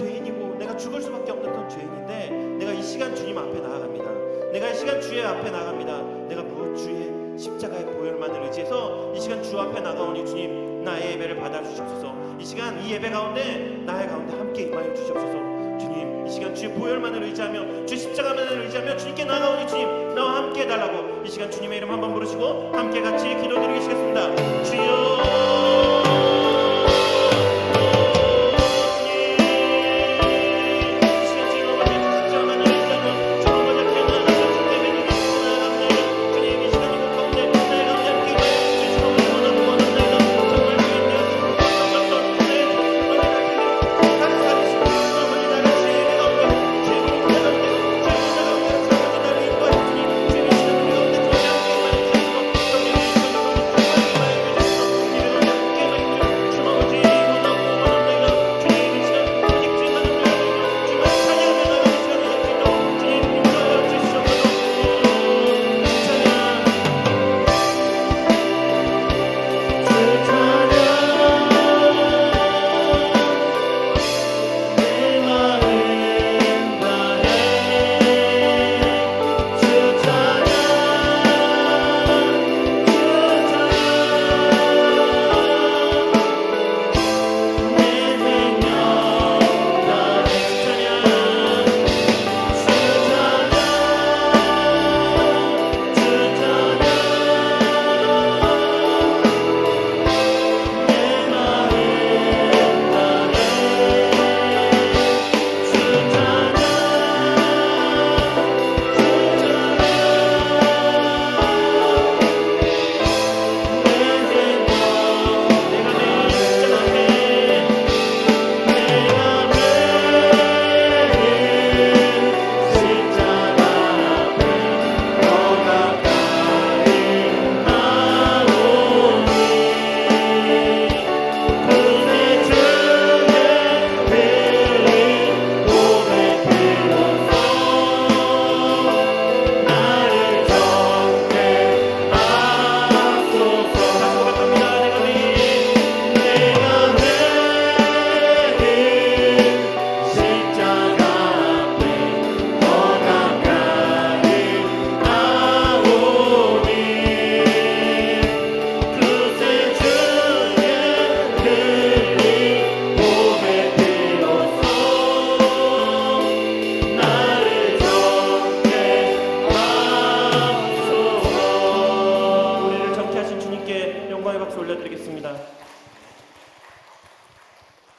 죄인이고 내가 죽을 수밖에 없는 죄인인데 내가 이 시간 주님 앞에 나아갑니다. 내가 이 시간 주의 앞에 나갑니다. 내가 무엇 주의 십자가의 보혈만을 의지해서 이 시간 주 앞에 나가오니 주님 나의 예배를 받아주시옵소서. 이 시간 이 예배 가운데 나의 가운데 함께 임하여 주시옵소서. 주님 이 시간 주의 보혈만을 의지하며 주의 십자가만을 의지하며 주님께 나가오니 주님 나와 함께 해달라고 이 시간 주님의 이름 한번 부르시고 함께 같이 기도드리겠습니다. 주여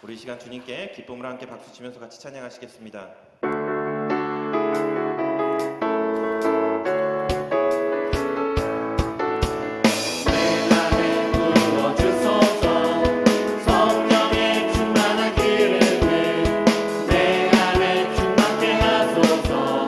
우리 이 시간 주님께 기쁨으로 함께 박수 치면서 같이 찬양하시겠습니다. 내 안에 충만케 하소서.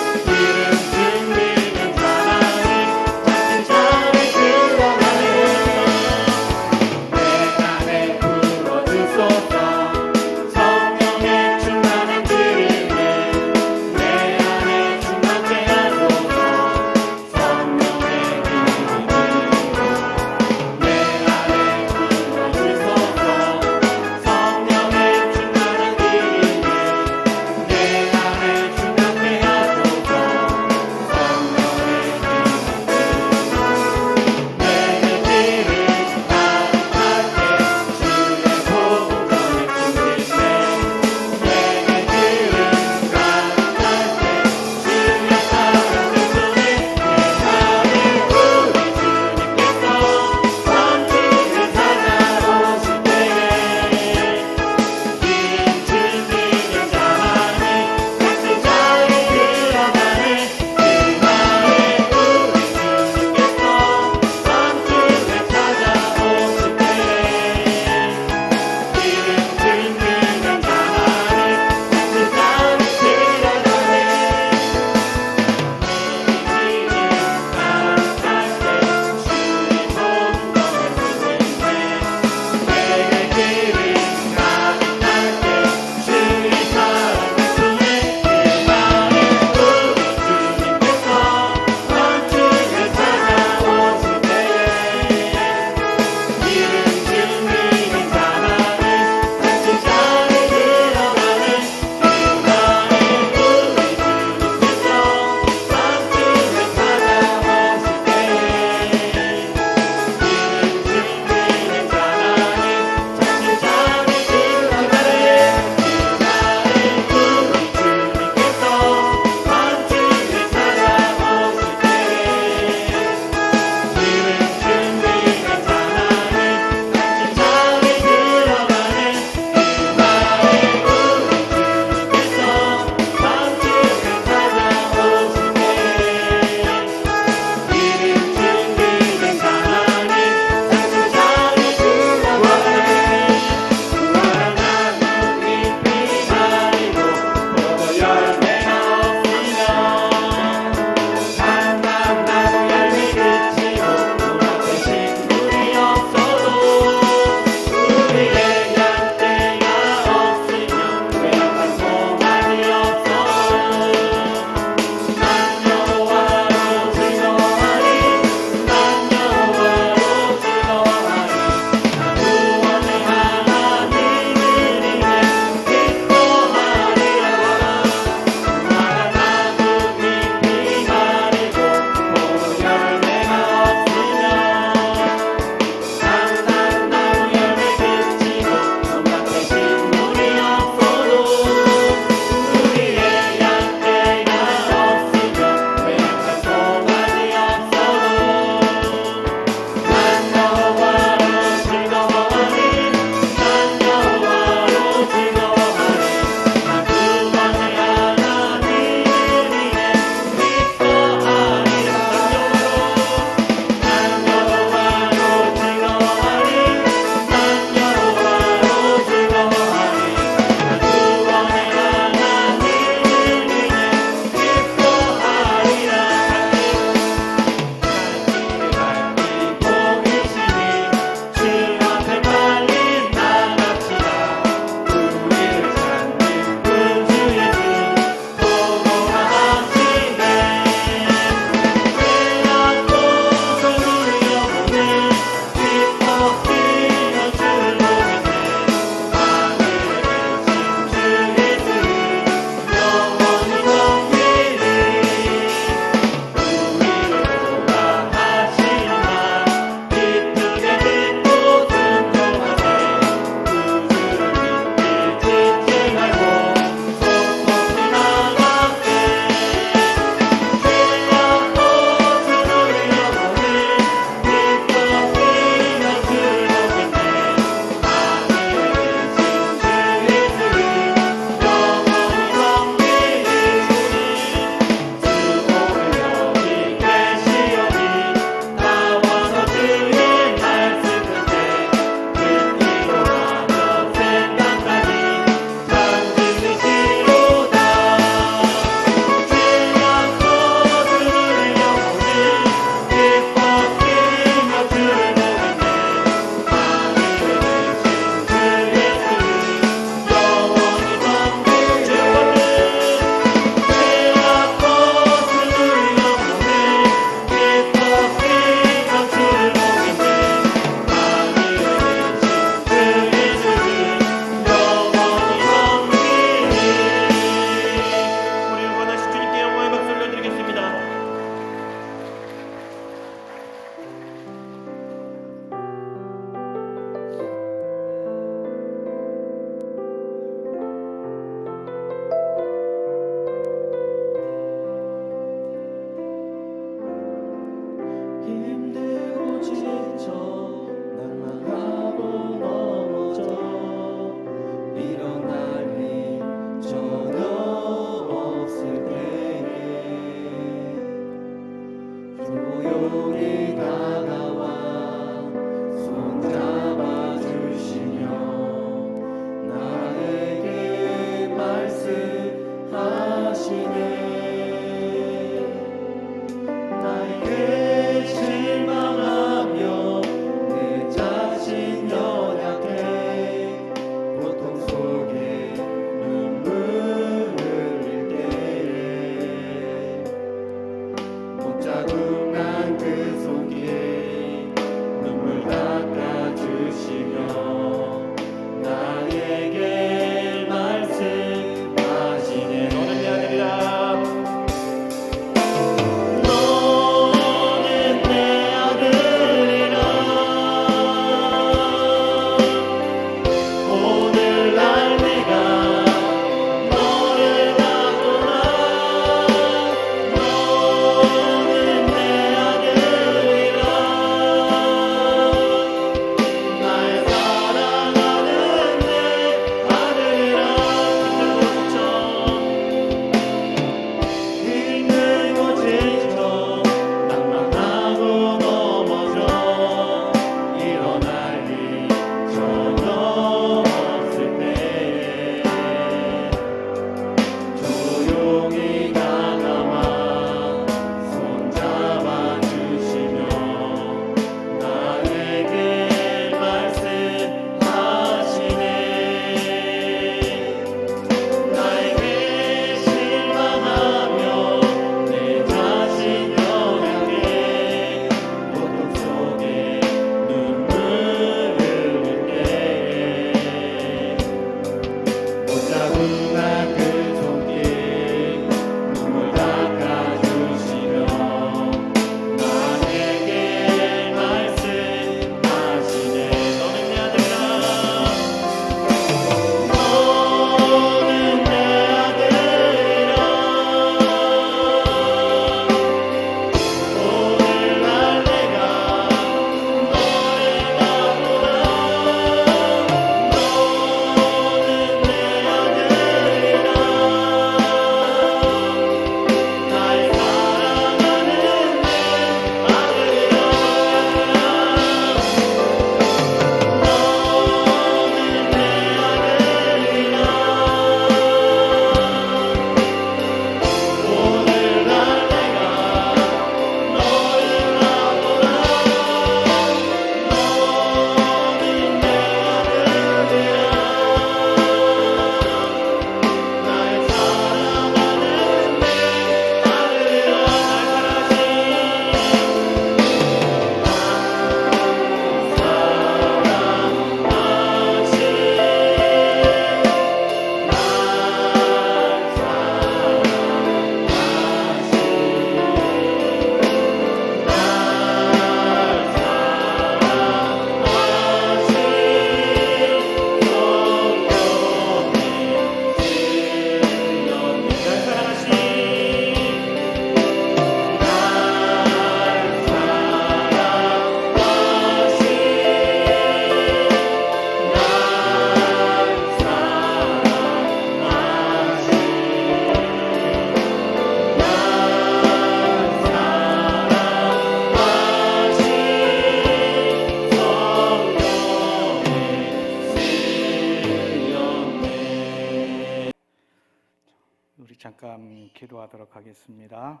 잠깐 기도하도록 하겠습니다.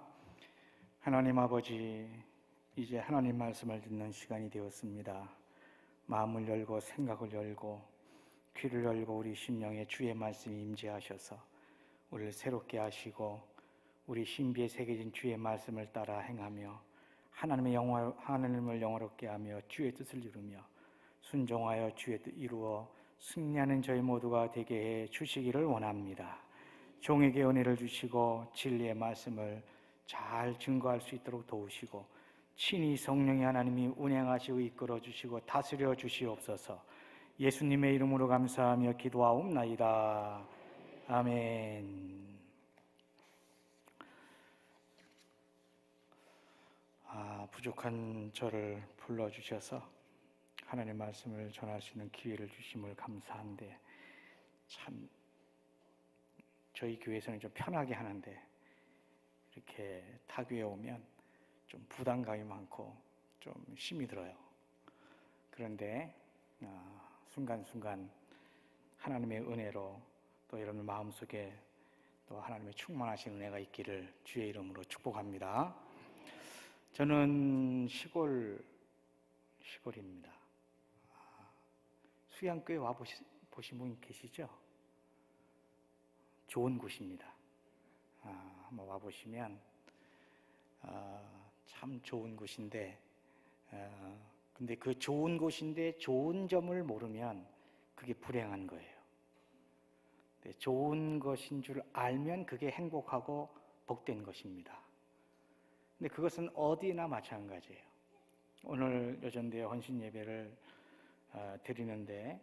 하나님 아버지, 이제 하나님 말씀을 듣는 시간이 되었습니다. 마음을 열고 생각을 열고 귀를 열고 우리 심령에 주의 말씀이 임재하셔서 우리를 새롭게 하시고 우리 신비에 새겨진 주의 말씀을 따라 행하며 하나님을 영화롭게 하며 주의 뜻을 이루며 순종하여 주의 뜻 이루어 승리하는 저희 모두가 되게 해 주시기를 원합니다. 종에게 은혜를 주시고 진리의 말씀을 잘 증거할 수 있도록 도우시고 친히 성령의 하나님이 운행하시고 이끌어 주시고 다스려 주시옵소서. 예수님의 이름으로 감사하며 기도하옵나이다. 아멘. 부족한 저를 불러주셔서 하나님의 말씀을 전할 수 있는 기회를 주심을 감사한데, 참 저희 교회에서는 좀 편하게 하는데 이렇게 타교에 오면 좀 부담감이 많고 좀 힘이 들어요. 그런데 순간순간 하나님의 은혜로 또 여러분 마음속에 또 하나님의 충만하신 은혜가 있기를 주의 이름으로 축복합니다. 저는 시골입니다. 수양교회 와보신 분 계시죠? 좋은 곳입니다. 한번 와보시면 참 좋은 곳인데, 근데 그 좋은 곳인데 좋은 점을 모르면 그게 불행한 거예요. 좋은 것인 줄 알면 그게 행복하고 복된 것입니다. 근데 그것은 어디나 마찬가지예요. 오늘 여전대 헌신 예배를 드리는데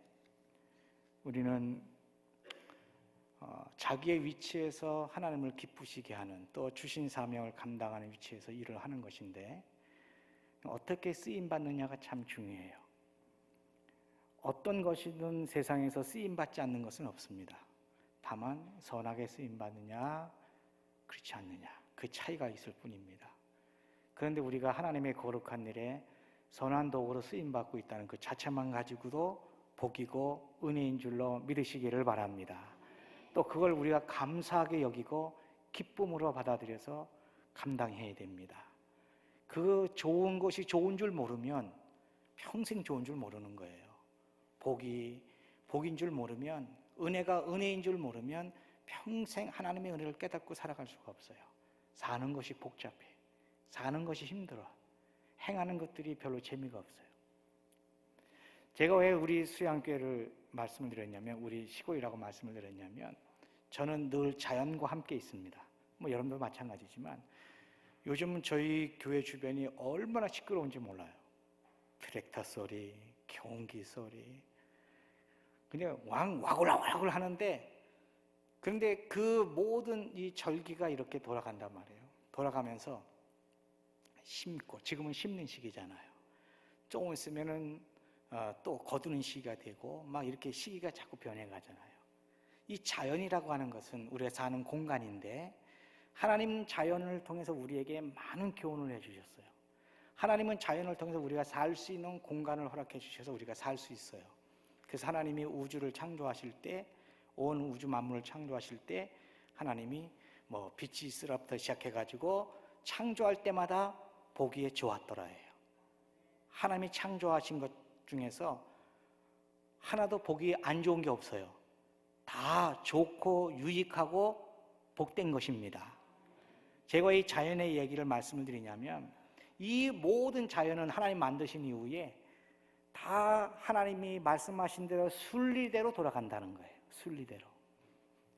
우리는 자기의 위치에서 하나님을 기쁘시게 하는, 또 주신 사명을 감당하는 위치에서 일을 하는 것인데 어떻게 쓰임받느냐가 참 중요해요. 어떤 것이든 세상에서 쓰임받지 않는 것은 없습니다. 다만 선하게 쓰임받느냐 그렇지 않느냐, 그 차이가 있을 뿐입니다. 그런데 우리가 하나님의 거룩한 일에 선한 도구로 쓰임받고 있다는 그 자체만 가지고도 복이고 은혜인 줄로 믿으시기를 바랍니다. 또 그걸 우리가 감사하게 여기고 기쁨으로 받아들여서 감당해야 됩니다. 그 좋은 것이 좋은 줄 모르면 평생 좋은 줄 모르는 거예요. 복인 줄 모르면, 은혜가 은혜인 줄 모르면 평생 하나님의 은혜를 깨닫고 살아갈 수가 없어요. 사는 것이 복잡해. 사는 것이 힘들어. 행하는 것들이 별로 재미가 없어요. 제가 왜 우리 수양교회를 말씀을 드렸냐면, 우리 시골이라고 말씀을 드렸냐면, 저는 늘 자연과 함께 있습니다. 여러분도 마찬가지지만 요즘은 저희 교회 주변이 얼마나 시끄러운지 몰라요. 트랙터 소리, 경운기 소리, 그냥 와글와글 하는데, 그런데 그 모든 이 절기가 이렇게 돌아간단 말이에요. 돌아가면서 심고, 지금은 심는 시기잖아요. 조금 있으면은 또 거두는 시기가 되고 막 이렇게 시기가 자꾸 변해가잖아요. 이 자연이라고 하는 것은 우리가 사는 공간인데, 하나님 자연을 통해서 우리에게 많은 교훈을 해주셨어요. 하나님은 자연을 통해서 우리가 살 수 있는 공간을 허락해 주셔서 우리가 살 수 있어요. 그래서 하나님이 우주를 창조하실 때, 온 우주 만물을 창조하실 때 하나님이 빛이 있으라부터 시작해가지고 창조할 때마다 보기에 좋았더라예요. 하나님이 창조하신 것 중에서 하나도 보기에 안 좋은 게 없어요. 다 좋고 유익하고 복된 것입니다. 제가 이 자연의 얘기를 말씀을 드리냐면, 이 모든 자연은 하나님 만드신 이후에 다 하나님이 말씀하신 대로 순리대로 돌아간다는 거예요. 순리대로.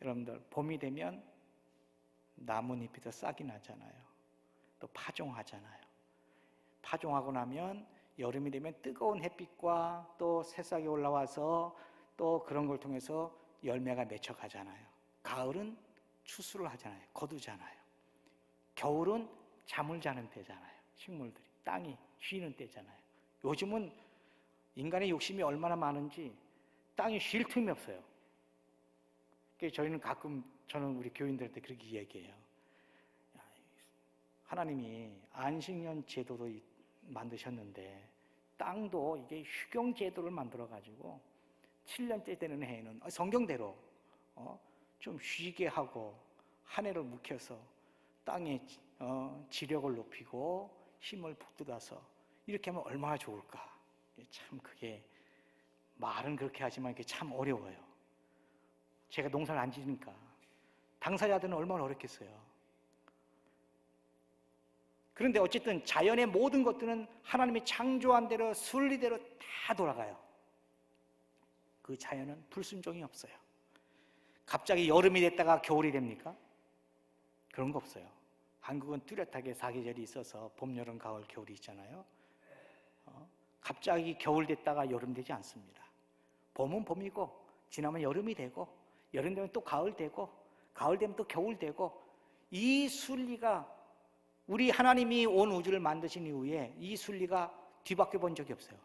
여러분들, 봄이 되면 나뭇잎이 더 싹이 나잖아요. 또 파종하잖아요. 파종하고 나면 여름이 되면 뜨거운 햇빛과 또 새싹이 올라와서 또 그런 걸 통해서 열매가 맺혀가잖아요. 가을은 추수를 하잖아요. 거두잖아요. 겨울은 잠을 자는 때잖아요. 식물들이, 땅이 쉬는 때잖아요. 요즘은 인간의 욕심이 얼마나 많은지 땅이 쉴 틈이 없어요. 그래서 저희는 가끔, 저는 우리 교인들한테 그렇게 얘기해요. 하나님이 안식년 제도도 만드셨는데 땅도 이게 휴경 제도를 만들어 가지고 7년째 되는 해에는 성경대로 좀 쉬게 하고 한 해를 묵혀서 땅에 지력을 높이고 힘을 북돋아서 이렇게 하면 얼마나 좋을까. 참 그게 말은 그렇게 하지만 이게 참 어려워요. 제가 농사를 안 지니까 당사자들은 얼마나 어렵겠어요. 그런데 어쨌든 자연의 모든 것들은 하나님이 창조한 대로 순리대로 다 돌아가요. 그 자연은 불순종이 없어요. 갑자기 여름이 됐다가 겨울이 됩니까? 그런 거 없어요. 한국은 뚜렷하게 사계절이 있어서 봄, 여름, 가을, 겨울이 있잖아요. 갑자기 겨울 됐다가 여름 되지 않습니다. 봄은 봄이고 지나면 여름이 되고 여름 되면 또 가을 되고 가을 되면 또 겨울 되고, 이 순리가 우리 하나님이 온 우주를 만드신 이후에 이 순리가 뒤바뀌어 본 적이 없어요.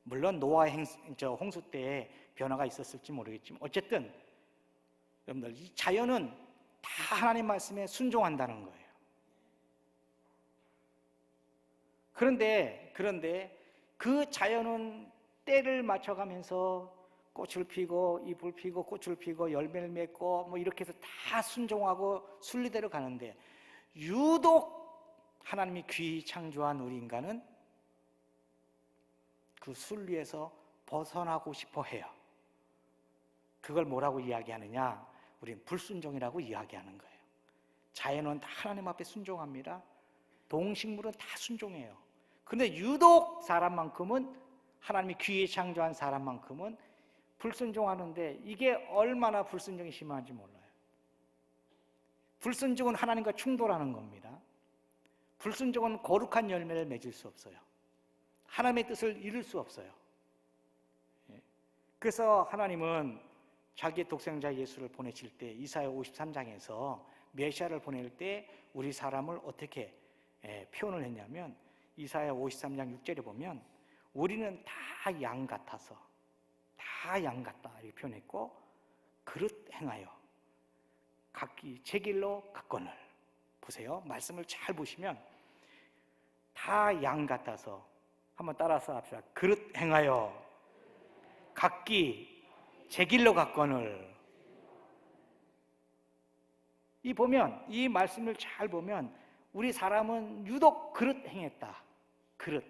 물론 노아의 홍수 때에 변화가 있었을지 모르겠지만 어쨌든 여러분들 이 자연은 다 하나님 말씀에 순종한다는 거예요. 그런데 그 자연은 때를 맞춰가면서 꽃을 피고 잎을 피고 꽃을 피고 열매를 맺고 뭐 이렇게 해서 다 순종하고 순리대로 가는데, 유독 하나님이 귀히 창조한 우리 인간은 그 순리에서 벗어나고 싶어 해요. 그걸 뭐라고 이야기하느냐? 우리는 불순종이라고 이야기하는 거예요. 자연은 다 하나님 앞에 순종합니다. 동식물은 다 순종해요. 그런데 유독 사람만큼은, 하나님이 귀히 창조한 사람만큼은 불순종하는데, 이게 얼마나 불순종이 심한지 몰라요. 불순종은 하나님과 충돌하는 겁니다. 불순종은 거룩한 열매를 맺을 수 없어요. 하나님의 뜻을 이룰 수 없어요. 그래서 하나님은 자기의 독생자 예수를 보내실 때 이사야 53장에서 메시아를 보낼 때 우리 사람을 어떻게 표현을 했냐면, 이사야 53장 6절에 보면 우리는 다 양 같아서, 다 양 같다 이렇게 표현했고, 그릇 행하여 각기 제 길로 갔거늘. 보세요, 말씀을 잘 보시면 다 양 같아서, 한번 따라서 합시다. 그릇 행하여 각기 제 길로 갔거늘. 이 말씀을 잘 보면 우리 사람은 유독 그릇 행했다. 그릇.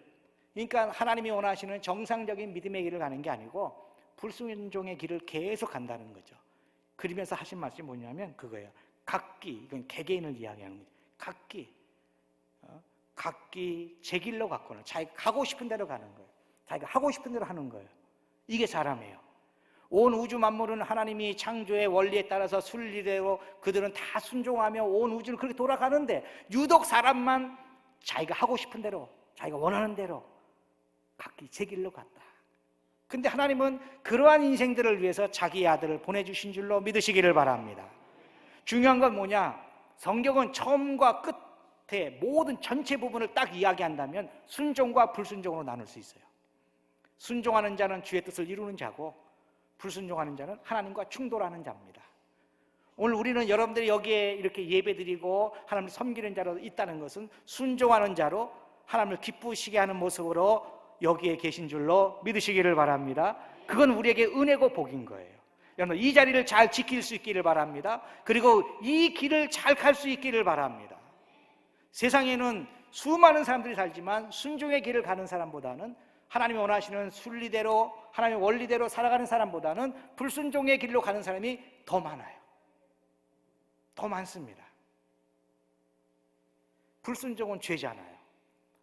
그러니까 하나님이 원하시는 정상적인 믿음의 길을 가는 게 아니고 불순종의 길을 계속 간다는 거죠. 그러면서 하신 말씀이 뭐냐면 그거예요. 각기, 이건 개개인을 이야기하는 거죠. 각기 제 길로 갔거나 자기가 가고 싶은 대로 가는 거예요. 자기가 하고 싶은 대로 하는 거예요. 이게 사람이에요. 온 우주 만물은 하나님이 창조의 원리에 따라서 순리대로 그들은 다 순종하며 온 우주를 그렇게 돌아가는데, 유독 사람만 자기가 하고 싶은 대로, 자기가 원하는 대로 각기 제 길로 갔다. 근데 하나님은 그러한 인생들을 위해서 자기 아들을 보내주신 줄로 믿으시기를 바랍니다. 중요한 건 뭐냐? 성경은 처음과 끝에 모든 전체 부분을 딱 이야기한다면 순종과 불순종으로 나눌 수 있어요. 순종하는 자는 주의 뜻을 이루는 자고, 불순종하는 자는 하나님과 충돌하는 자입니다. 오늘 우리는 여러분들이 여기에 이렇게 예배드리고 하나님을 섬기는 자로 있다는 것은 순종하는 자로 하나님을 기쁘시게 하는 모습으로 여기에 계신 줄로 믿으시기를 바랍니다. 그건 우리에게 은혜고 복인 거예요. 여러분, 이 자리를 잘 지킬 수 있기를 바랍니다. 그리고 이 길을 잘 갈 수 있기를 바랍니다. 세상에는 수많은 사람들이 살지만 순종의 길을 가는 사람보다는, 하나님이 원하시는 순리대로 하나님의 원리대로 살아가는 사람보다는 불순종의 길로 가는 사람이 더 많아요. 더 많습니다. 불순종은 죄잖아요.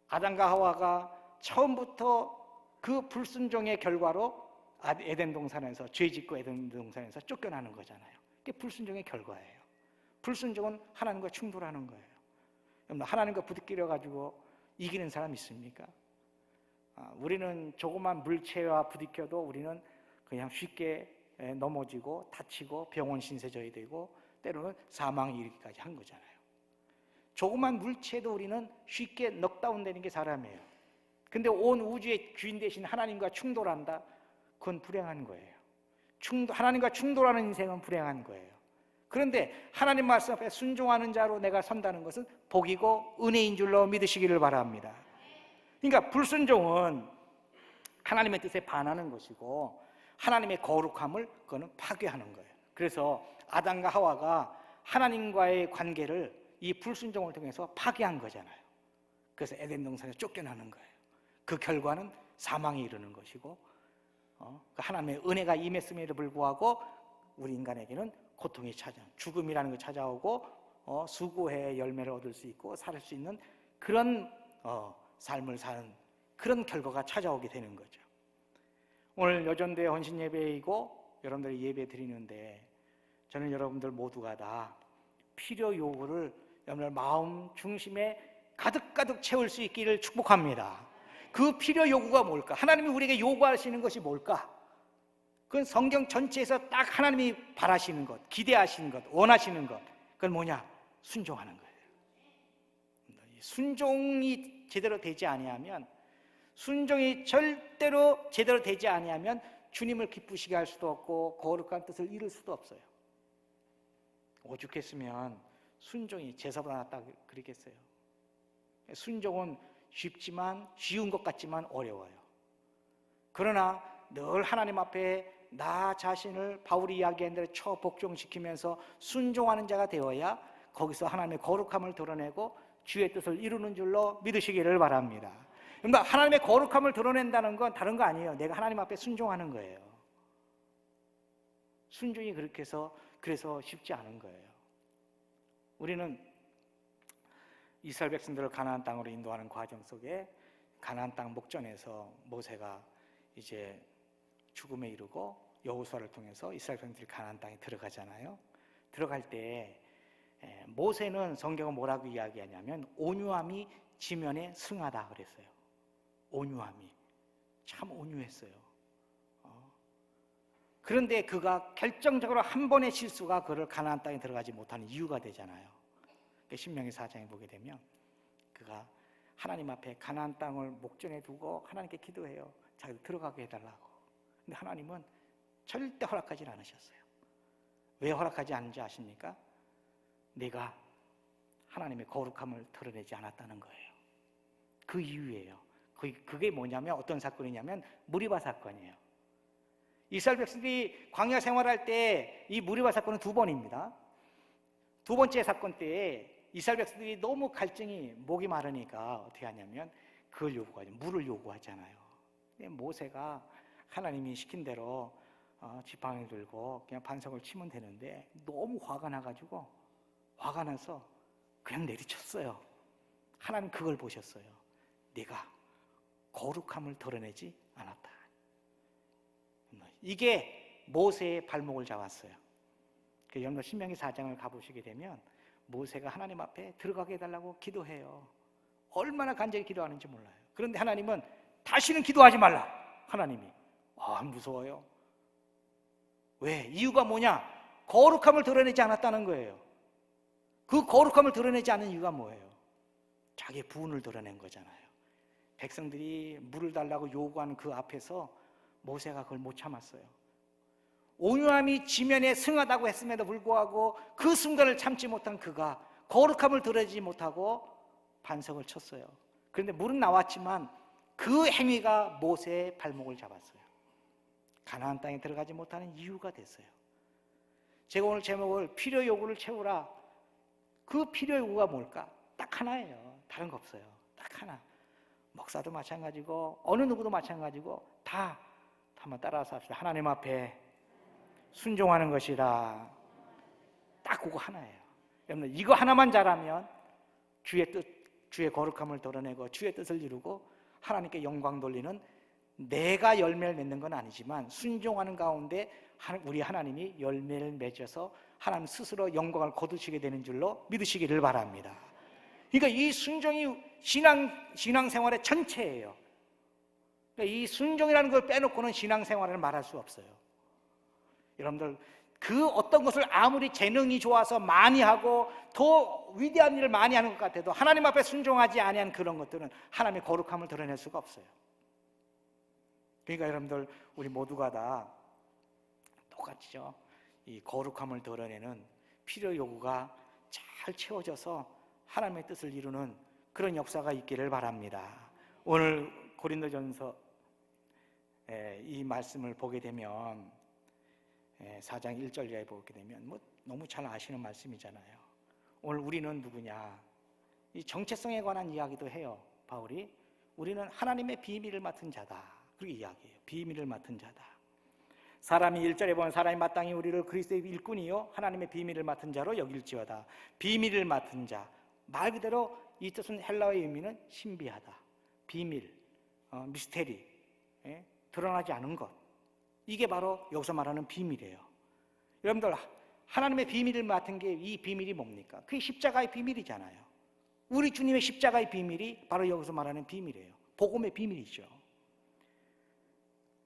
아담과 하와가 처음부터 그 불순종의 결과로 에덴 동산에서, 죄 짓고 에덴 동산에서 쫓겨나는 거잖아요. 그게 불순종의 결과예요. 불순종은 하나님과 충돌하는 거예요. 여러분, 하나님과 부딪혀 가지고 이기는 사람 있습니까? 우리는 조그만 물체와 부딪혀도 우리는 그냥 쉽게 넘어지고 다치고 병원 신세져야 되고 때로는 사망에 이르기까지 한 거잖아요. 조그만 물체도 우리는 쉽게 넉다운 되는 게 사람이에요. 근데 온 우주의 주인 되신 하나님과 충돌한다? 그건 불행한 거예요. 하나님과 충돌하는 인생은 불행한 거예요. 그런데 하나님 말씀 앞에 순종하는 자로 내가 선다는 것은 복이고 은혜인 줄로 믿으시기를 바랍니다. 그러니까 불순종은 하나님의 뜻에 반하는 것이고, 하나님의 거룩함을 그거는 파괴하는 거예요. 그래서 아담과 하와가 하나님과의 관계를 이 불순종을 통해서 파괴한 거잖아요. 그래서 에덴 동산에 쫓겨나는 거예요. 그 결과는 사망에 이르는 것이고, 하나님의 은혜가 임했음에도 불구하고 우리 인간에게는 고통이 죽음이라는 게 찾아오고, 수고의 열매를 얻을 수 있고 살 수 있는 그런 삶을 사는 그런 결과가 찾아오게 되는 거죠. 오늘 여전대 헌신 예배이고 여러분들이 예배 드리는데, 저는 여러분들 모두가 다 필요 요구를 여러분들 마음 중심에 가득가득 채울 수 있기를 축복합니다. 그 필요 요구가 뭘까? 하나님이 우리에게 요구하시는 것이 뭘까? 그건 성경 전체에서 딱 하나님이 바라시는 것, 기대하시는 것, 원하시는 것, 그건 뭐냐? 순종하는 거예요. 순종이 제대로 되지 아니하면, 순종이 절대로 제대로 되지 아니하면 주님을 기쁘시게 할 수도 없고 거룩한 뜻을 이룰 수도 없어요. 오죽했으면 순종이 제사보다 낫다 그러겠어요. 순종은 쉽지만, 쉬운 것 같지만 어려워요. 그러나 늘 하나님 앞에 나 자신을 바울이 이야기한 대로 처복종시키면서 순종하는 자가 되어야 거기서 하나님의 거룩함을 드러내고 주의 뜻을 이루는 줄로 믿으시기를 바랍니다. 그러니까 하나님의 거룩함을 드러낸다는 건 다른 거 아니에요. 내가 하나님 앞에 순종하는 거예요. 순종이 그렇게 해서 그래서 쉽지 않은 거예요. 우리는 이스라엘 백성들을 가나안 땅으로 인도하는 과정 속에 가나안 땅 목전에서 모세가 이제 죽음에 이르고 여호수아를 통해서 이스라엘 백성들이 가나안 땅에 들어가잖아요. 들어갈 때 모세는 성경은 뭐라고 이야기하냐면 온유함이 지면에 승하다 그랬어요. 온유함이 참 온유했어요. 그런데 그가 결정적으로 한 번의 실수가 그를 가나안 땅에 들어가지 못하는 이유가 되잖아요. 신명기 4장에 보게 되면 그가 하나님 앞에 가나안 땅을 목전에 두고 하나님께 기도해요. 자기도 들어가게 해달라고. 근데 하나님은 절대 허락하지 않으셨어요. 왜 허락하지 않는지 아십니까? 내가 하나님의 거룩함을 드러내지 않았다는 거예요. 그 이유예요. 그게 뭐냐면 어떤 사건이냐면 무리바 사건이에요. 이스라엘 백성들이 광야 생활할 때 이 무리바 사건은 두 번입니다. 두 번째 사건 때에 이스라엘 백성들이 너무 갈증이 목이 마르니까 어떻게 하냐면 그걸 요구하죠. 물을 요구하잖아요. 모세가 하나님이 시킨 대로 지팡이를 들고 그냥 반석을 치면 되는데 너무 화가 나가지고 화가 나서 그냥 내리쳤어요. 하나님 그걸 보셨어요. 내가 거룩함을 드러내지 않았다. 이게 모세의 발목을 잡았어요. 여러분 신명기 4장을 가보시게 되면 모세가 하나님 앞에 들어가게 해달라고 기도해요. 얼마나 간절히 기도하는지 몰라요. 그런데 하나님은 다시는 기도하지 말라. 하나님이 무서워요. 왜? 이유가 뭐냐? 거룩함을 드러내지 않았다는 거예요. 그 거룩함을 드러내지 않은 이유가 뭐예요? 자기의 부은을 드러낸 거잖아요. 백성들이 물을 달라고 요구하는 그 앞에서 모세가 그걸 못 참았어요. 온유함이 지면에 승하다고 했음에도 불구하고 그 순간을 참지 못한 그가 거룩함을 드러내지 못하고 반석을 쳤어요. 그런데 물은 나왔지만 그 행위가 모세의 발목을 잡았어요. 가나안 땅에 들어가지 못하는 이유가 됐어요. 제가 오늘 제목을 필요 요구를 채우라. 그 필요 요구가 뭘까? 딱 하나예요. 다른 거 없어요. 딱 하나. 목사도 마찬가지고 어느 누구도 마찬가지고 다 한번 따라서 합시다. 하나님 앞에 순종하는 것이라. 딱 그거 하나예요. 여러분 이거 하나만 잘하면 주의 뜻, 주의 거룩함을 드러내고 주의 뜻을 이루고 하나님께 영광 돌리는, 내가 열매를 맺는 건 아니지만 순종하는 가운데 우리 하나님이 열매를 맺어서 하나님 스스로 영광을 거두시게 되는 줄로 믿으시기를 바랍니다. 그러니까 이 순종이 신앙생활의 전체예요. 그러니까 이 순종이라는 걸 빼놓고는 신앙생활을 말할 수 없어요. 여러분들 그 어떤 것을 아무리 재능이 좋아서 많이 하고 더 위대한 일을 많이 하는 것 같아도 하나님 앞에 순종하지 아니한 그런 것들은 하나님의 거룩함을 드러낼 수가 없어요. 그러니까 여러분들 우리 모두가 다 똑같죠. 이 거룩함을 드러내는 필요 요구가 잘 채워져서 하나님의 뜻을 이루는 그런 역사가 있기를 바랍니다. 오늘 고린도전서 이 말씀을 보게 되면 4장 1절 이하에 보게 되면 너무 잘 아시는 말씀이잖아요. 오늘 우리는 누구냐? 이 정체성에 관한 이야기도 해요. 바울이 우리는 하나님의 비밀을 맡은 자다. 그렇게 이야기해요. 비밀을 맡은 자다. 사람이 1절에 보면 사람이 마땅히 우리를 그리스도의 일꾼이요 하나님의 비밀을 맡은 자로 여길지어다. 비밀을 맡은 자, 말 그대로 이 뜻은 헬라어의 의미는 신비하다, 비밀, 미스테리, 드러나지 않은 것. 이게 바로 여기서 말하는 비밀이에요. 여러분들, 하나님의 비밀을 맡은 게 이 비밀이 뭡니까? 그게 십자가의 비밀이잖아요. 우리 주님의 십자가의 비밀이 바로 여기서 말하는 비밀이에요. 복음의 비밀이죠.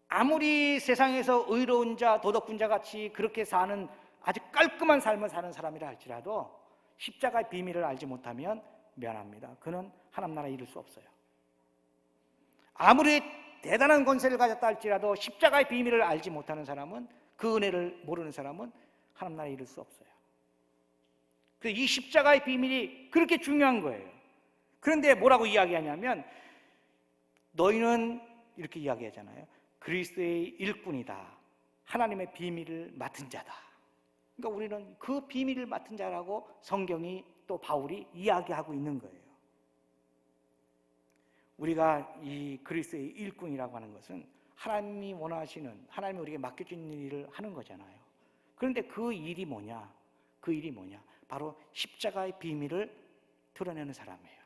아무리 세상에서 의로운 자, 도덕군자 같이 그렇게 사는 아주 깔끔한 삶을 사는 사람이라 할지라도 십자가의 비밀을 알지 못하면 미안합니다. 그는 하나님 나라에 이를 수 없어요. 아무리 대단한 권세를 가졌다 할지라도 십자가의 비밀을 알지 못하는 사람은, 그 은혜를 모르는 사람은 하나님 나라에 이를 수 없어요. 이 십자가의 비밀이 그렇게 중요한 거예요. 그런데 뭐라고 이야기하냐면, 너희는 이렇게 이야기하잖아요. 그리스도의 일꾼이다. 하나님의 비밀을 맡은 자다. 그러니까 우리는 그 비밀을 맡은 자라고 성경이 또 바울이 이야기하고 있는 거예요. 우리가 이 그리스도의 일꾼이라고 하는 것은 하나님이 원하시는, 하나님이 우리에게 맡겨진 일을 하는 거잖아요. 그런데 그 일이 뭐냐? 그 일이 뭐냐? 바로 십자가의 비밀을 드러내는 사람이에요.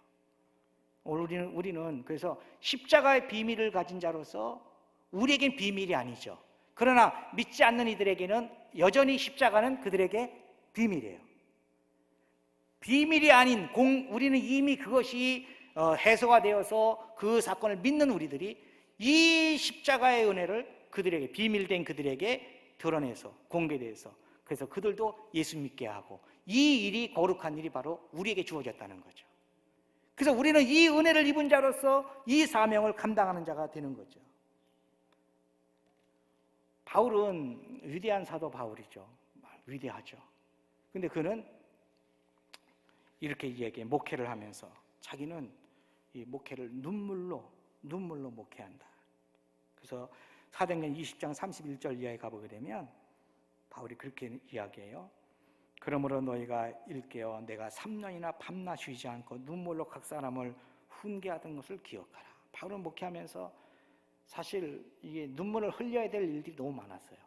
우리는 그래서 십자가의 비밀을 가진 자로서 우리에겐 비밀이 아니죠. 그러나 믿지 않는 이들에게는 여전히 십자가는 그들에게 비밀이에요. 비밀이 아닌 우리는 이미 그것이 해소가 되어서 그 사건을 믿는 우리들이 이 십자가의 은혜를 그들에게, 비밀된 그들에게 드러내서 공개돼서, 그래서 그들도 예수 믿게 하고, 이 일이, 거룩한 일이 바로 우리에게 주어졌다는 거죠. 그래서 우리는 이 은혜를 입은 자로서 이 사명을 감당하는 자가 되는 거죠. 바울은 위대한 사도 바울이죠. 위대하죠. 근데 그는 이렇게 얘기해, 목회를 하면서 자기는 이 목회를 눈물로 목회한다. 그래서 사도행전 20장 31절 이하에 가보게 되면 바울이 그렇게 이야기해요. 그러므로 너희가 일깨어 내가 3년이나 밤낮 쉬지 않고 눈물로 각 사람을 훈계하던 것을 기억하라. 바울은 목회하면서 사실 이게 눈물을 흘려야 될 일들이 너무 많았어요.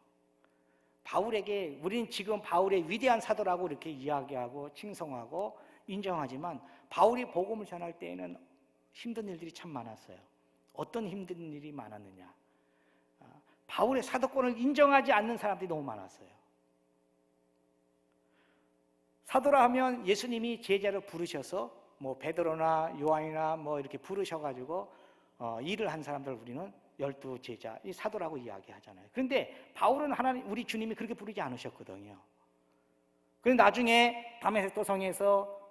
바울에게, 우리는 지금 바울의 위대한 사도라고 이렇게 이야기하고 칭송하고 인정하지만, 바울이 복음을 전할 때에는 힘든 일들이 참 많았어요. 어떤 힘든 일이 많았느냐? 바울의 사도권을 인정하지 않는 사람들이 너무 많았어요. 사도라 하면 예수님이 제자로 부르셔서 뭐 베드로나 요한이나 뭐 이렇게 부르셔가지고 일을 한 사람들 우리는 12제자, 이 사도라고 이야기하잖아요. 그런데 바울은 하나님, 우리 주님이 그렇게 부르지 않으셨거든요. 그런데 나중에 다메섹 도성에서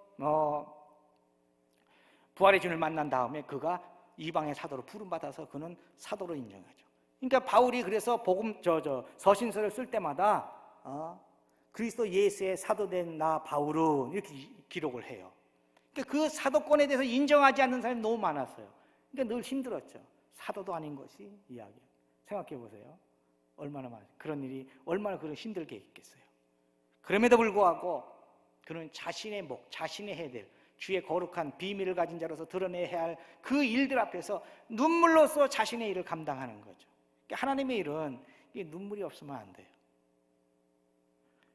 부활의 주님을 만난 다음에 그가 이방의 사도로 부름받아서 그는 사도로 인정하죠. 그러니까 바울이 그래서 복음 서신서를 쓸 때마다 그리스도 예수의 사도된 나 바울은 이렇게 기록을 해요. 그러니까 그 사도권에 대해서 인정하지 않는 사람이 너무 많았어요. 그러니까 늘 힘들었죠. 사도도 아닌 것이 이야기. 생각해 보세요. 얼마나 그런 일이 얼마나 그런 힘들게 있겠어요. 그럼에도 불구하고 그는 자신의 자신의 해야 될 주의 거룩한 비밀을 가진 자로서 드러내야 할 그 일들 앞에서 눈물로써 자신의 일을 감당하는 거죠. 그러니까 하나님의 일은 눈물이 없으면 안 돼요.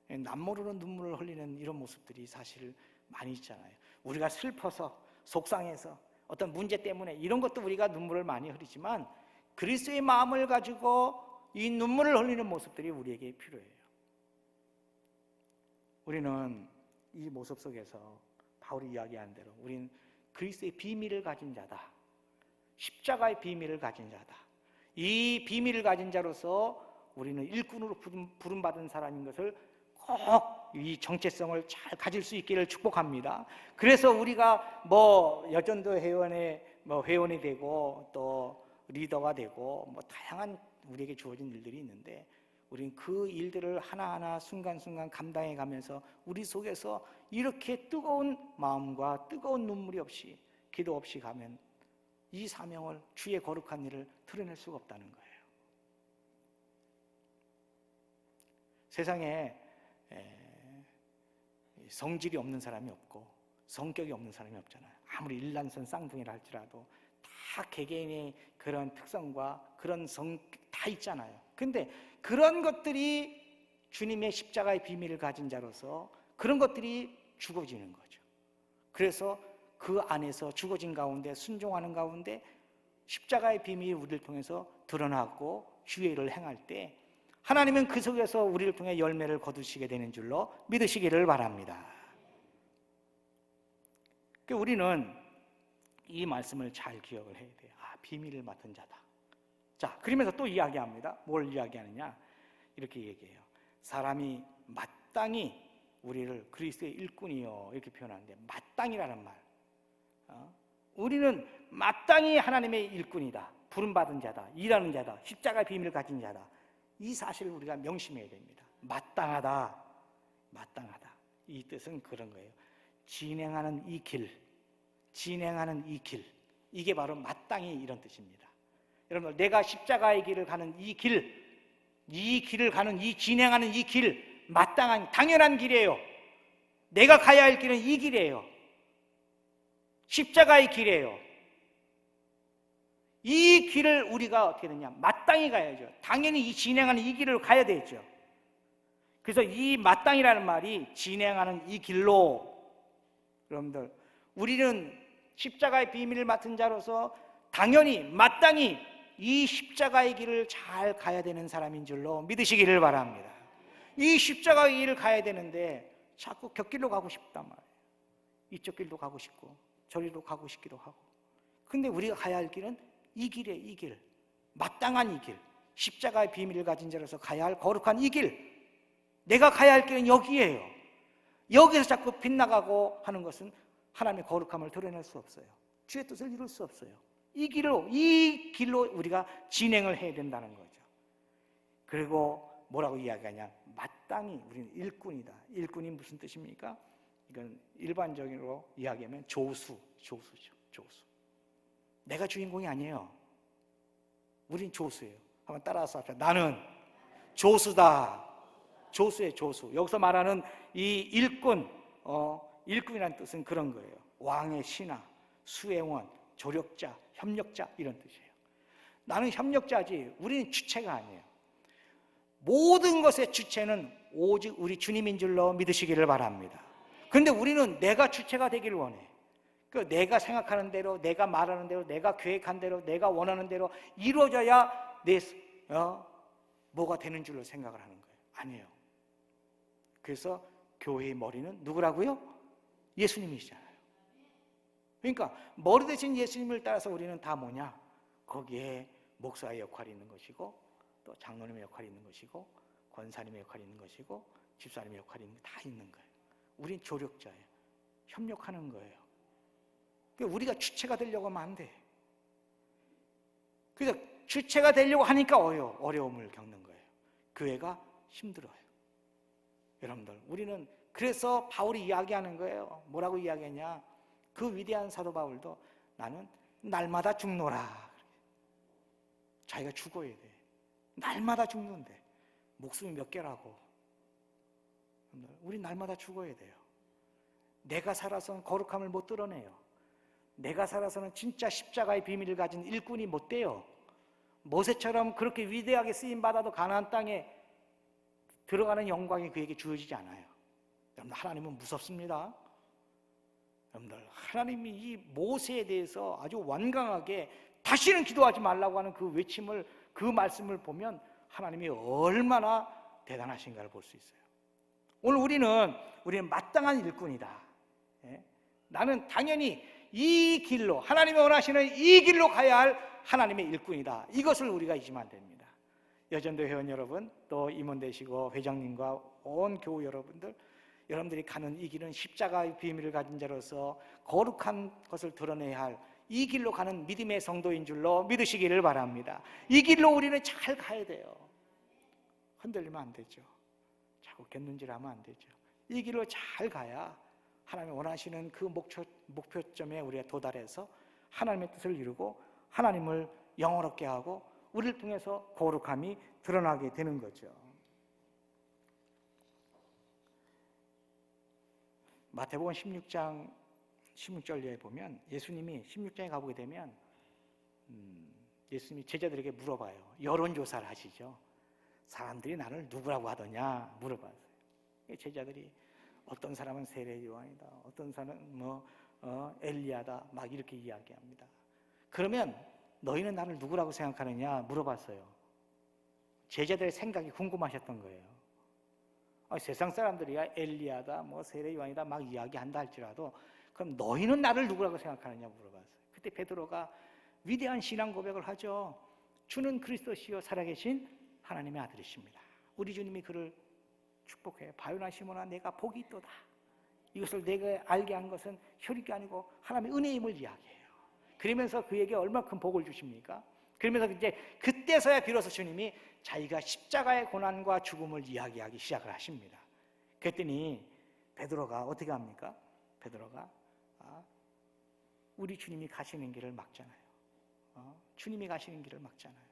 남모르는 눈물을 흘리는 이런 모습들이 사실 많이 있잖아요. 우리가 슬퍼서, 속상해서, 어떤 문제 때문에 이런 것도 우리가 눈물을 많이 흘리지만, 그리스도의 마음을 가지고 이 눈물을 흘리는 모습들이 우리에게 필요해요. 우리는 이 모습 속에서 바울이 이야기한 대로 우리는 그리스도의 비밀을 가진 자다. 십자가의 비밀을 가진 자다. 이 비밀을 가진 자로서 우리는 일꾼으로 부름받은 사람인 것을 꼭 이 정체성을 잘 가질 수 있기를 축복합니다. 그래서 우리가 여전도 회원이 되고 또 리더가 되고 다양한 우리에게 주어진 일들이 있는데, 우리는 그 일들을 하나하나 순간순간 감당해 가면서 우리 속에서 이렇게 뜨거운 마음과 뜨거운 눈물이 없이, 기도 없이 가면 이 사명을, 주의 거룩한 일을 드러낼 수가 없다는 거예요. 세상에 성질이 없는 사람이 없고 성격이 없는 사람이 없잖아요. 아무리 일란선 쌍둥이라 할지라도 다 개개인의 그런 특성과 그런 다 있잖아요. 근데 그런 것들이 주님의 십자가의 비밀을 가진 자로서 그런 것들이 죽어지는 거죠. 그래서 그 안에서 죽어진 가운데 순종하는 가운데 십자가의 비밀이 우리를 통해서 드러나고 주의 일을 행할 때 하나님은 그 속에서 우리를 통해 열매를 거두시게 되는 줄로 믿으시기를 바랍니다. 우리는 이 말씀을 잘 기억을 해야 돼요. 비밀을 맡은 자다. 자, 그러면서 또 이야기합니다. 뭘 이야기하느냐? 이렇게 얘기해요. 사람이 마땅히 우리를 그리스도의 일꾼이요 이렇게 표현하는데, 마땅이라는 말, 우리는 마땅히 하나님의 일꾼이다, 부름받은 자다, 일하는 자다, 십자가의 비밀을 가진 자다. 이 사실을 우리가 명심해야 됩니다. 마땅하다, 마땅하다. 이 뜻은 그런 거예요. 진행하는 이 길, 진행하는 이 길, 이게 바로 마땅히 이런 뜻입니다. 여러분, 내가 십자가의 길을 가는 이 길, 이 길을 가는 이 진행하는 이 길, 마땅한 당연한 길이에요. 내가 가야 할 길은 이 길이에요. 십자가의 길이에요. 이 길을 우리가 어떻게 되냐? 마땅히 가야죠. 당연히 이 진행하는 이 길을 가야 되죠. 그래서 이 마땅이라는 말이 진행하는 이 길로, 여러분들, 우리는 십자가의 비밀을 맡은 자로서 당연히 마땅히 이 십자가의 길을 잘 가야 되는 사람인 줄로 믿으시기를 바랍니다. 이 십자가의 길을 가야 되는데 자꾸 곁길로 가고 싶단 말이에요. 이쪽 길도 가고 싶고 저리로 가고 싶기도 하고. 근데 우리가 가야 할 길은 이 길이에요. 이 길, 마땅한 이 길, 십자가의 비밀을 가진 자로서 가야 할 거룩한 이 길, 내가 가야 할 길은 여기예요. 여기서 자꾸 빗나가고 하는 것은 하나님의 거룩함을 드러낼 수 없어요. 주의 뜻을 이룰 수 없어요. 이 길로 우리가 진행을 해야 된다는 거죠. 그리고 뭐라고 이야기하냐? 마땅히 우리는 일꾼이다. 일꾼이 무슨 뜻입니까? 이건 일반적으로 이야기하면 조수죠. 조수. 내가 주인공이 아니에요. 우린 조수예요. 한번 따라서 합시다. 나는 조수다. 조수의 조수. 여기서 말하는 이 일꾼, 일꾼이라는 뜻은 그런 거예요. 왕의 신하, 수행원, 조력자, 협력자, 이런 뜻이에요. 나는 협력자지, 우리는 주체가 아니에요. 모든 것의 주체는 오직 우리 주님인 줄로 믿으시기를 바랍니다. 그런데 우리는 내가 주체가 되기를 원해. 내가 생각하는 대로, 내가 말하는 대로, 내가 계획한 대로, 내가 원하는 대로 이루어져야 뭐가 되는 줄로 생각을 하는 거예요. 아니에요. 그래서 교회의 머리는 누구라고요? 예수님이시잖아요. 그러니까 머리 대신 예수님을 따라서 우리는 다 뭐냐? 거기에 목사의 역할이 있는 것이고, 또 장로님의 역할이 있는 것이고, 권사님의 역할이 있는 것이고, 집사님의 역할이 다 있는 거예요. 우린 조력자예요. 협력하는 거예요. 우리가 주체가 되려고 하면 안 돼. 그래서 주체가 되려고 하니까 어려움을 겪는 거예요. 교회가 힘들어요. 여러분들, 우리는 그래서 바울이 이야기하는 거예요. 뭐라고 이야기했냐? 그 위대한 사도 바울도 나는 날마다 죽노라. 자기가 죽어야 돼. 날마다 죽는데 목숨이 몇 개라고. 우리 날마다 죽어야 돼요. 내가 살아서는 거룩함을 못 드러내요. 내가 살아서는 진짜 십자가의 비밀을 가진 일꾼이 못 돼요. 모세처럼 그렇게 위대하게 쓰임받아도 가나안 땅에 들어가는 영광이 그에게 주어지지 않아요. 여러분들, 하나님은 무섭습니다. 여러분들, 하나님이 이 모세에 대해서 아주 완강하게 다시는 기도하지 말라고 하는 그 외침을, 그 말씀을 보면 하나님이 얼마나 대단하신가를 볼 수 있어요. 오늘 우리는 마땅한 일꾼이다. 나는 당연히 이 길로, 하나님이 원하시는 이 길로 가야 할 하나님의 일꾼이다. 이것을 우리가 잊으면 안 됩니다. 여전도 회원 여러분, 또 임원 되시고 회장님과 온 교우 여러분들이 가는 이 길은 십자가의 비밀을 가진 자로서 거룩한 것을 드러내야 할 이 길로 가는 믿음의 성도인 줄로 믿으시기를 바랍니다. 이 길로 우리는 잘 가야 돼요. 흔들리면 안 되죠. 자꾸 곁눈질하면 안 되죠. 이 길로 잘 가야 하나님이 원하시는 그 목표점에 우리가 도달해서 하나님의 뜻을 이루고 하나님을 영원롭게 하고 우리를 통해서 거룩함이 드러나게 되는 거죠. 마태복음 16장 16절에 보면 예수님이 16장에 가보게 되면 예수님이 제자들에게 물어봐요. 여론조사를 하시죠. 사람들이 나를 누구라고 하더냐 물어봤어요. 제자들이 어떤 사람은 세례 요한이다, 어떤 사람은 엘리야다 막 이렇게 이야기합니다. 그러면 너희는 나를 누구라고 생각하느냐 물어봤어요. 제자들의 생각이 궁금하셨던 거예요. 세상 사람들이야 엘리야다, 세례 요한이다 막 이야기한다 할지라도 그럼 너희는 나를 누구라고 생각하느냐 물어봤어요. 그때 베드로가 위대한 신앙 고백을 하죠. 주는 그리스도시요 살아계신 하나님의 아들이십니다. 우리 주님이 그를 축복해요. 바요나 시몬아 내가 복이 있도다. 이것을 내가 알게 한 것은 혈육이 아니고 하나님의 은혜임을 이야기해요. 그러면서 그에게 얼마나 큰 복을 주십니까? 그러면서 이제 그때서야 비로소 주님이 자기가 십자가의 고난과 죽음을 이야기하기 시작을 하십니다. 그랬더니 베드로가 어떻게 합니까? 베드로가 우리 주님이 가시는 길을 막잖아요. 주님이 가시는 길을 막잖아요.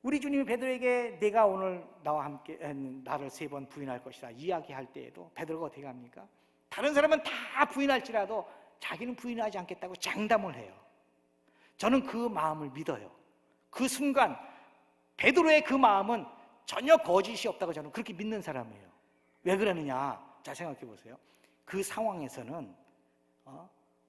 우리 주님이 베드로에게 내가 오늘 나와 함께 나를 3번 부인할 것이다 이야기할 때에도 베드로가 어떻게 합니까? 다른 사람은 다 부인할지라도 자기는 부인하지 않겠다고 장담을 해요. 저는 그 마음을 믿어요. 그 순간 베드로의 그 마음은 전혀 거짓이 없다고 저는 그렇게 믿는 사람이에요. 왜 그러느냐? 자 생각해 보세요. 그 상황에서는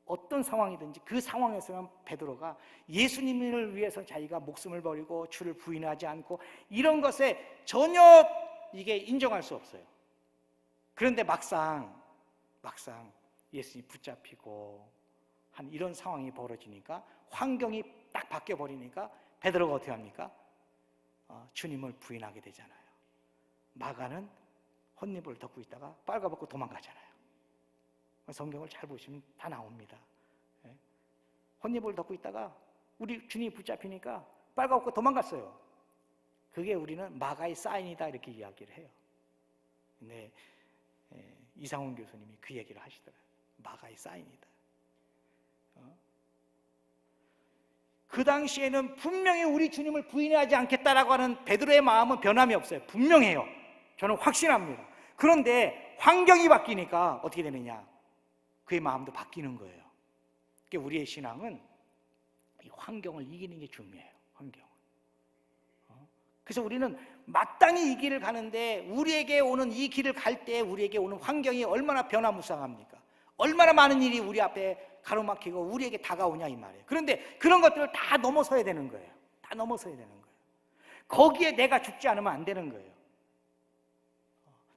어떤 상황이든지 그 상황에서는 베드로가 예수님을 위해서 자기가 목숨을 버리고 주를 부인하지 않고 이런 것에 전혀 이게 인정할 수 없어요. 그런데 막상 예수님이 붙잡히고 한 이런 상황이 벌어지니까 환경이 딱 바뀌어 버리니까 베드로가 어떻게 합니까? 주님을 부인하게 되잖아요. 마가는 헛입을 덮고 있다가 빨가벗고 도망가잖아요. 성경을 잘 보시면 다 나옵니다. 헛입을 덮고 있다가 우리 주님이 붙잡히니까 빨가벗고 도망갔어요. 그게 우리는 마가의 사인이다 이렇게 이야기를 해요. 근데 이상훈 교수님이 그 얘기를 하시더라고요. 마가의 사인이다. 그 당시에는 분명히 우리 주님을 부인하지 않겠다라고 하는 베드로의 마음은 변함이 없어요. 분명해요. 저는 확신합니다. 그런데 환경이 바뀌니까 어떻게 되느냐? 그의 마음도 바뀌는 거예요. 그러니까 우리의 신앙은 이 환경을 이기는 게 중요해요. 환경은. 그래서 우리는 마땅히 이 길을 가는데 우리에게 오는 이 길을 갈 때 우리에게 오는 환경이 얼마나 변화무쌍합니까? 얼마나 많은 일이 우리 앞에 가로막히고 우리에게 다가오냐 이 말이에요. 그런데 그런 것들을 다 넘어서야 되는 거예요. 다 넘어서야 되는 거예요. 거기에 내가 죽지 않으면 안 되는 거예요.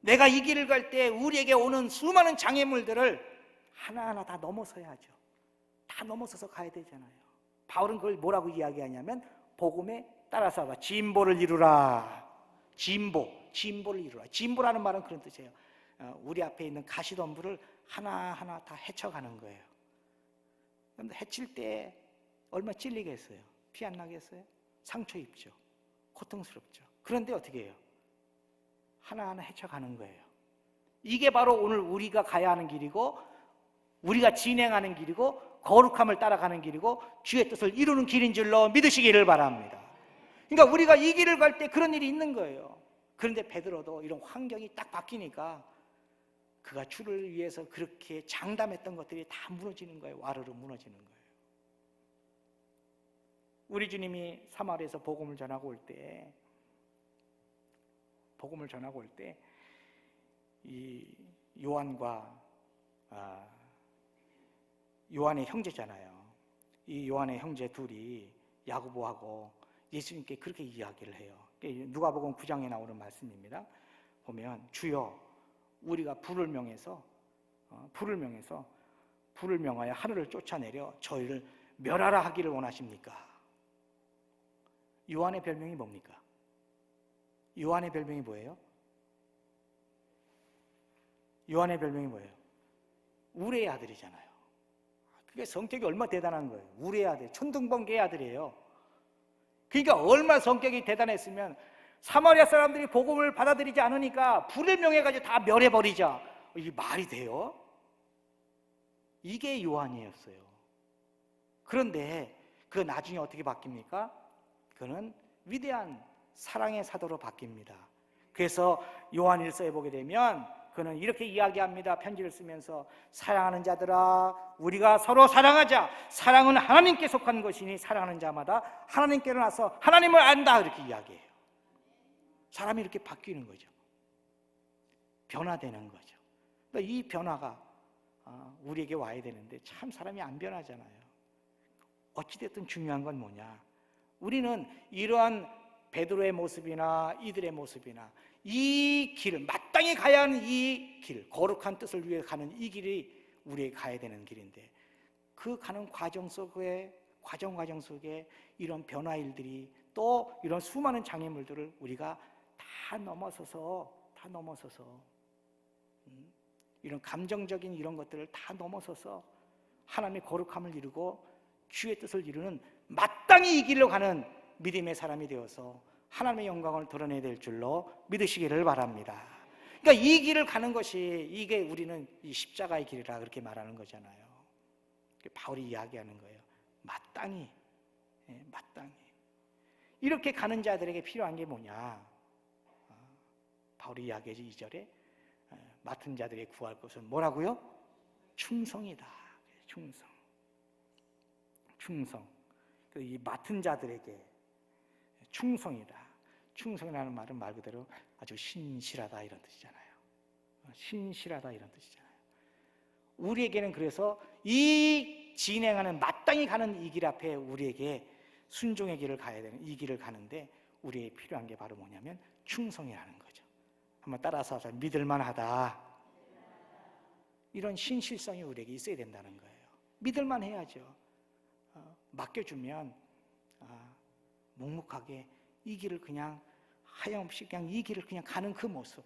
내가 이 길을 갈 때 우리에게 오는 수많은 장애물들을 하나하나 다 넘어서야 하죠. 다 넘어서서 가야 되잖아요. 바울은 그걸 뭐라고 이야기하냐면 복음에 따라서 봐. 진보를 이루라. 진보를 이루라. 진보라는 말은 그런 뜻이에요. 우리 앞에 있는 가시덤불을 하나하나 다 헤쳐가는 거예요. 그런데 헤칠 때 얼마나 찔리겠어요? 피 안 나겠어요? 상처 입죠. 고통스럽죠. 그런데 어떻게 해요? 하나하나 헤쳐가는 거예요. 이게 바로 오늘 우리가 가야 하는 길이고 우리가 진행하는 길이고 거룩함을 따라가는 길이고 주의 뜻을 이루는 길인 줄로 믿으시기를 바랍니다. 그러니까 우리가 이 길을 갈 때 그런 일이 있는 거예요. 그런데 베드로도 이런 환경이 딱 바뀌니까 그가 주를 위해서 그렇게 장담했던 것들이 다 무너지는 거예요. 와르르 무너지는 거예요. 우리 주님이 사마리아에서 복음을 전하고 올 때 이 요한의 형제잖아요. 이 요한의 형제 둘이 야고보하고 예수님께 그렇게 이야기를 해요. 누가복음 9장에 나오는 말씀입니다. 보면 주여 우리가 불을 명하여 하늘을 쫓아내려 저희를 멸하라 하기를 원하십니까? 요한의 별명이 뭡니까? 요한의 별명이 뭐예요? 요한의 별명이 뭐예요? 우레의 아들이잖아요. 그게 성격이 얼마나 대단한 거예요. 우레의 아들, 천둥번개의 아들이에요. 그러니까 얼마나 성격이 대단했으면 사마리아 사람들이 복음을 받아들이지 않으니까 불을 명해가지고 다 멸해버리자. 이게 말이 돼요? 이게 요한이었어요. 그런데 그 나중에 어떻게 바뀝니까? 그는 위대한 사랑의 사도로 바뀝니다. 그래서 요한일서에 보게 되면 그는 이렇게 이야기합니다. 편지를 쓰면서 사랑하는 자들아 우리가 서로 사랑하자. 사랑은 하나님께 속한 것이니 사랑하는 자마다 하나님께로 나서 하나님을 안다. 이렇게 이야기해요. 사람이 이렇게 바뀌는 거죠. 변화되는 거죠. 그러니까 이 변화가 우리에게 와야 되는데 참 사람이 안 변하잖아요. 어찌됐든 중요한 건 뭐냐, 우리는 이러한 베드로의 모습이나 이들의 모습이나 이 길을 마땅히 가야 하는 이 길, 거룩한 뜻을 위해 가는 이 길이 우리에게 가야 되는 길인데 그 가는 과정 속에 이런 변화일들이 또 이런 수많은 장애물들을 우리가 다 넘어서서 이런 감정적인 이런 것들을 다 넘어서서 하나님의 거룩함을 이루고 주의 뜻을 이루는 마땅히 이 길로 가는 믿음의 사람이 되어서 하나님의 영광을 드러내야 될 줄로 믿으시기를 바랍니다. 그러니까 이 길을 가는 것이 이게 우리는 이 십자가의 길이라 그렇게 말하는 거잖아요. 바울이 이야기하는 거예요. 마땅히 이렇게 가는 자들에게 필요한 게 뭐냐? 바울이 이야기하지 2절에 맡은 자들에게 구할 것은 뭐라고요? 충성이다. 충성. 이 맡은 자들에게 충성이다. 충성이라는 말은 말 그대로 아주 신실하다 이런 뜻이잖아요. 신실하다 이런 뜻이잖아요. 우리에게는 그래서 이 진행하는 마땅히 가는 이 길 앞에 우리에게 순종의 길을 가야 되는 이 길을 가는데 우리에게 필요한 게 바로 뭐냐면 충성이라는 거죠. 한번 따라서 하자. 믿을만하다. 이런 신실성이 우리에게 있어야 된다는 거예요. 믿을만 해야죠. 맡겨주면 묵묵하게 이 길을 그냥 하염없이 그냥 이 길을 그냥 가는 그 모습,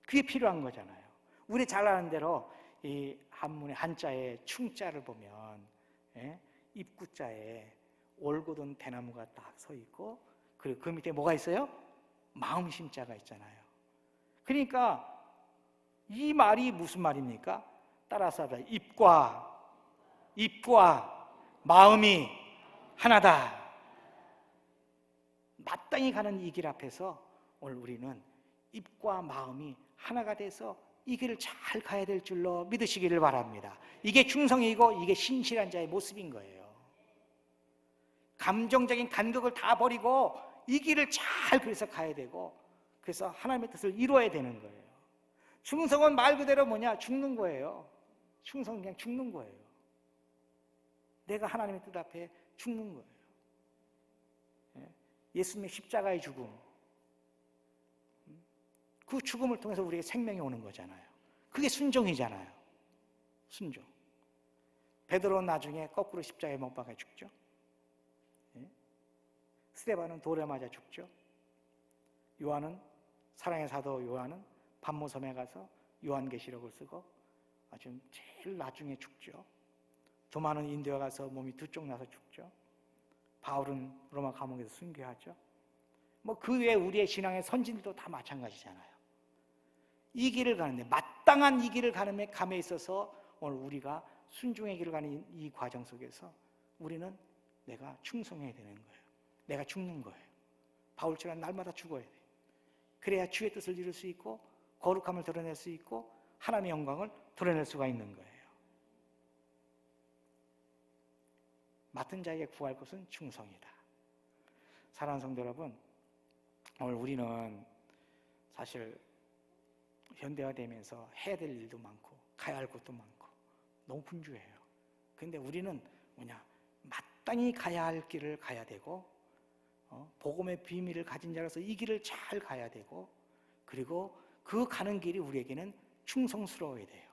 그게 필요한 거잖아요. 우리 잘 아는 대로 이 한문의 한자에 충자를 보면 입구자에 올곧은 대나무가 딱 서 있고 그리고 그 밑에 뭐가 있어요? 마음심자가 있잖아요. 그러니까 이 말이 무슨 말입니까? 따라서 하자. 입과 마음이 하나다. 마땅히 가는 이 길 앞에서 오늘 우리는 입과 마음이 하나가 돼서 이 길을 잘 가야 될 줄로 믿으시기를 바랍니다. 이게 충성이고 이게 신실한 자의 모습인 거예요. 감정적인 간극을 다 버리고 이 길을 잘 그래서 가야 되고 그래서 하나님의 뜻을 이루어야 되는 거예요. 충성은 말 그대로 뭐냐? 죽는 거예요. 충성은 그냥 죽는 거예요. 내가 하나님의 뜻 앞에 죽는 거예요. 예수님의 십자가의 죽음, 그 죽음을 통해서 우리에게 생명이 오는 거잖아요. 그게 순종이잖아요. 순종. 베드로는 나중에 거꾸로 십자가에 못 박아 죽죠. 스데반은 돌에 맞아 죽죠. 요한은, 사랑의 사도 요한은 반모섬에 가서 요한계시록을 쓰고 아주 제일 나중에 죽죠. 도마는 인도에 가서 몸이 두 쪽 나서 죽죠. 바울은 로마 감옥에서 순교하죠. 그 외에 우리의 신앙의 선진들도 다 마찬가지잖아요. 이 길을 가는데 마땅한 이 길을 감에 있어서 오늘 우리가 순종의 길을 가는 이 과정 속에서 우리는 내가 충성해야 되는 거예요. 내가 죽는 거예요. 바울처럼 날마다 죽어야 돼요. 그래야 주의 뜻을 이룰 수 있고 거룩함을 드러낼 수 있고 하나님의 영광을 드러낼 수가 있는 거예요. 맡은 자에게 구할 것은 충성이다. 사랑하는 성도 여러분, 오늘 우리는 사실 현대화되면서 해야 될 일도 많고 가야 할 곳도 많고 너무 분주해요. 그런데 우리는 마땅히 가야 할 길을 가야 되고 복음의 비밀을 가진 자로서 이 길을 잘 가야 되고 그리고 그 가는 길이 우리에게는 충성스러워야 돼요.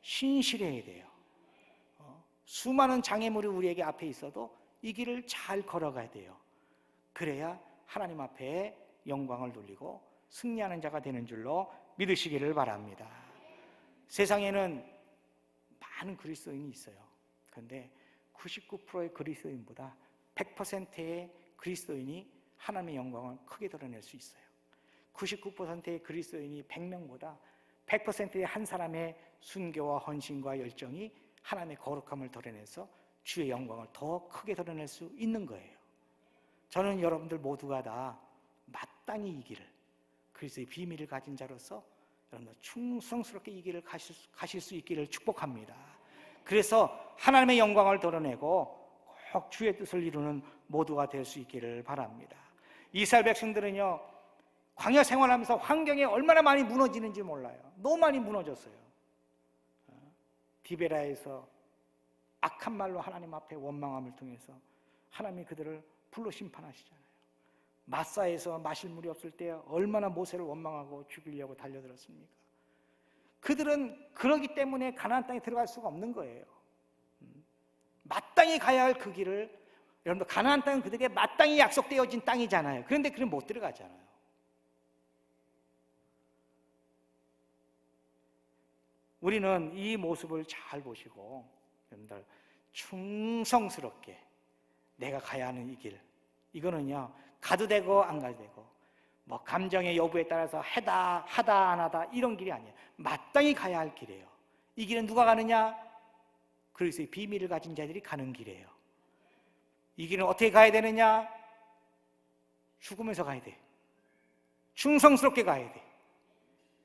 신실해야 돼요. 수많은 장애물이 우리에게 앞에 있어도 이 길을 잘 걸어가야 돼요. 그래야 하나님 앞에 영광을 돌리고 승리하는 자가 되는 줄로 믿으시기를 바랍니다. 세상에는 많은 그리스도인이 있어요. 그런데 99%의 그리스도인보다 100%의 그리스도인이 하나님의 영광을 크게 드러낼 수 있어요. 99%의 그리스도인이 100명보다 100%의 한 사람의 순교와 헌신과 열정이 하나님의 거룩함을 드러내서 주의 영광을 더 크게 드러낼 수 있는 거예요. 저는 여러분들 모두가 다 마땅히 이 길을 그리스도의 비밀을 가진 자로서 여러분들 충성스럽게 이 길을 가실 수 있기를 축복합니다. 그래서 하나님의 영광을 드러내고 꼭 주의 뜻을 이루는 모두가 될 수 있기를 바랍니다. 이스라엘 백성들은요, 광야 생활하면서 환경이 얼마나 많이 무너지는지 몰라요. 너무 많이 무너졌어요. 디베라에서 악한 말로 하나님 앞에 원망함을 통해서 하나님이 그들을 불로 심판하시잖아요. 마사에서 마실 물이 없을 때 얼마나 모세를 원망하고 죽이려고 달려들었습니까? 그들은 그러기 때문에 가나안 땅에 들어갈 수가 없는 거예요. 마땅히 가야 할 그 길을, 여러분들 가나안 땅은 그들에게 마땅히 약속되어진 땅이잖아요. 그런데 그는 못 들어가잖아요. 우리는 이 모습을 잘 보시고 여러분들 충성스럽게 내가 가야 하는 이 길, 이거는요 가도 되고 안 가도 되고 뭐 감정의 여부에 따라서 하다 안 하다 이런 길이 아니에요. 마땅히 가야 할 길이에요. 이 길은 누가 가느냐? 그리스도의 비밀을 가진 자들이 가는 길이에요. 이 길은 어떻게 가야 되느냐? 죽으면서 가야 돼. 충성스럽게 가야 돼.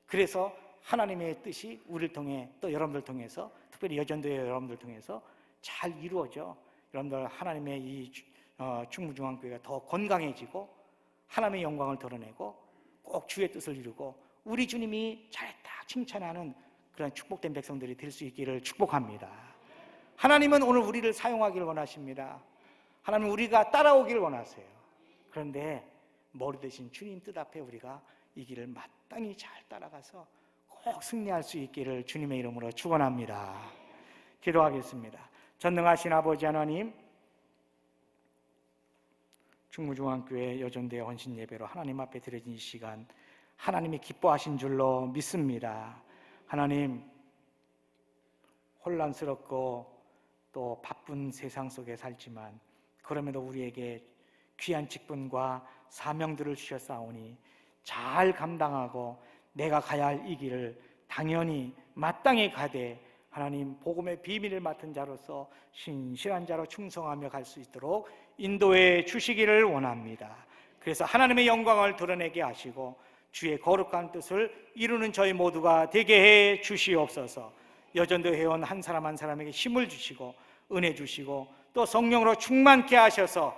그래서 하나님의 뜻이 우리를 통해, 또 여러분들 통해서, 특별히 여전도의 여러분들 통해서 잘 이루어져 여러분들 하나님의 이 충무중앙교회가 더 건강해지고 하나님의 영광을 드러내고 꼭 주의 뜻을 이루고 우리 주님이 잘했다 칭찬하는 그런 축복된 백성들이 될 수 있기를 축복합니다. 하나님은 오늘 우리를 사용하기를 원하십니다. 하나님은 우리가 따라오기를 원하세요. 그런데 머리 대신 주님 뜻 앞에 우리가 이 길을 마땅히 잘 따라가서 꼭 승리할 수 있기를 주님의 이름으로 축원합니다. 기도하겠습니다. 전능하신 아버지 하나님, 충무중앙교회 여전대 헌신 예배로 하나님 앞에 드려진 이 시간 하나님이 기뻐하신 줄로 믿습니다. 하나님, 혼란스럽고 또 바쁜 세상 속에 살지만 그럼에도 우리에게 귀한 직분과 사명들을 주셨사오니 잘 감당하고 내가 가야 할 이 길을 당연히 마땅히 가되 하나님 복음의 비밀을 맡은 자로서 신실한 자로 충성하며 갈 수 있도록 인도해 주시기를 원합니다. 그래서 하나님의 영광을 드러내게 하시고 주의 거룩한 뜻을 이루는 저희 모두가 되게 해 주시옵소서. 여전도 회원 한 사람 한 사람에게 힘을 주시고 은혜 주시고 또 성령으로 충만케 하셔서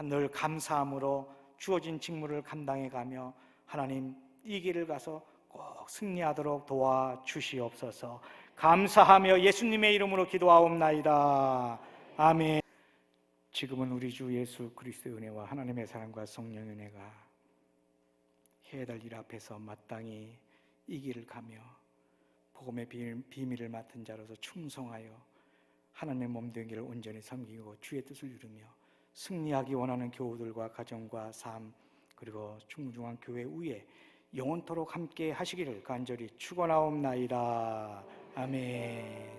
늘 감사함으로 주어진 직무를 감당해 가며 하나님 이 길을 가서 꼭 승리하도록 도와주시옵소서. 감사하며 예수님의 이름으로 기도하옵나이다. 아멘. 지금은 우리 주 예수 그리스도의 은혜와 하나님의 사랑과 성령의 은혜가 해야 될 일 앞에서 마땅히 이 길을 가며 복음의 비밀을 맡은 자로서 충성하여 하나님의 몸된 길을 온전히 섬기고 주의 뜻을 이루며 승리하기 원하는 교우들과 가정과 삶 그리고 충무중앙교회 위에 영원토록 함께 하시기를 간절히 축원하옵나이다. 아멘.